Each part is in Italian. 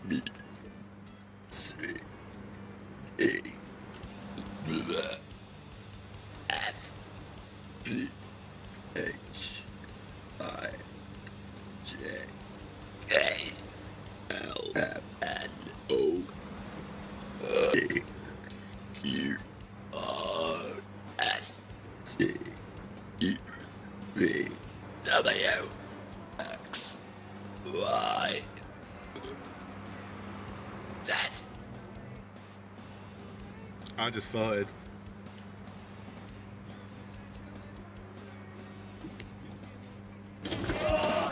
B, C, E, F, G, H, I, J, K, L, M, N, O, P, Q, R, S, T, U, V, W, X, Y, Z. I just farted.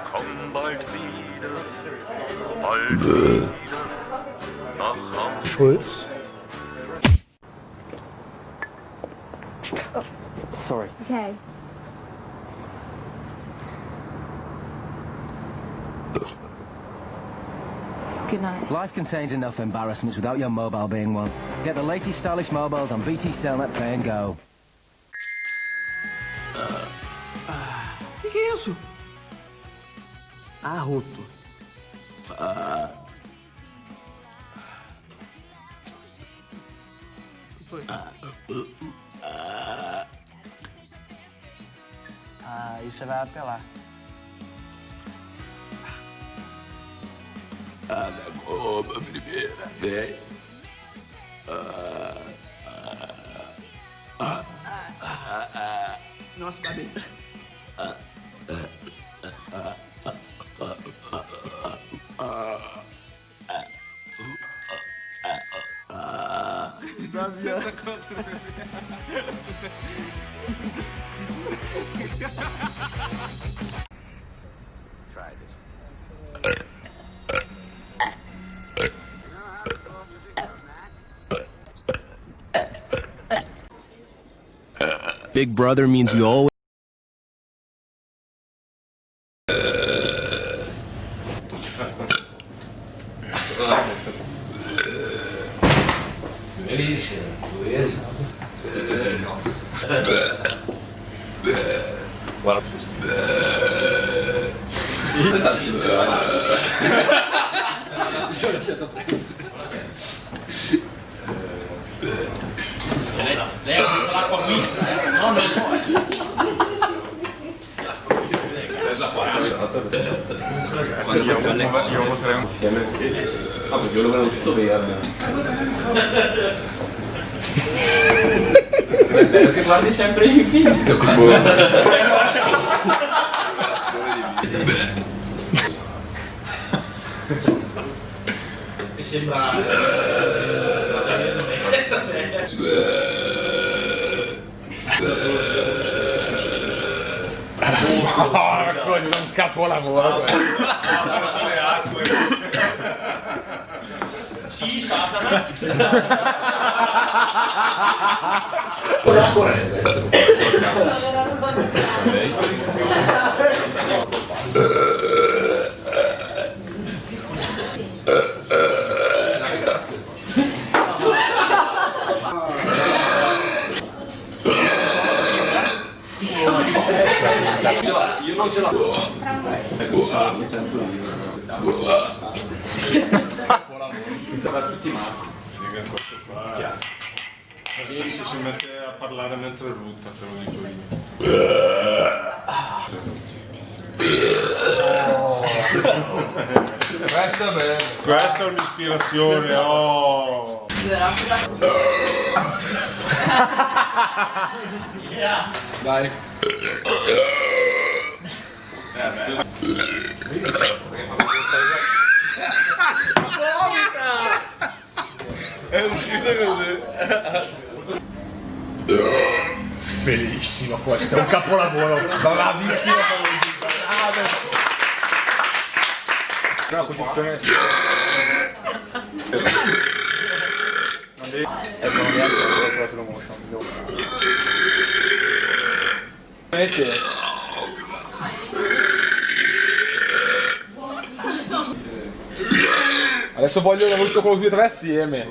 Komm bald wieder, bald wieder nach Hause. Schulz. Sorry. Okay. Good night. Life contains enough embarrassments without your mobile being one. Get the latest stylish mobiles on BT Cellnet Pay and Go. Que é isso? Arroto. Aí você vai apelar. Na goma, primeira vez. Nossa, babi. Try this. Big brother means you always. Lei ha messo l'acqua mista, no, non vuole. Io voterei insieme. Ah, perché io lo vedo tutto verde. È bello che guardi sempre l'infinito. Mi sembra... Cosa da un capolavoro. Sì, Satana. Con la scorrente. Io non ce l'ho. Tutti Marco. Si mette a parlare mentre rutta, te lo dico io. Questo è bello. Questa è un'ispirazione, oh! Dai. È uscita così. Bellissimo questo, è un capolavoro. Bravissimo. Una posizione. Non devi. Non neanche la slow motion. Vedete? Adesso voglio tutto con tutti e tre assieme.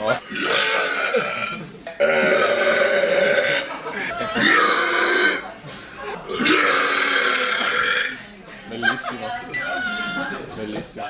Oh. Bellissimo. Bellissimo.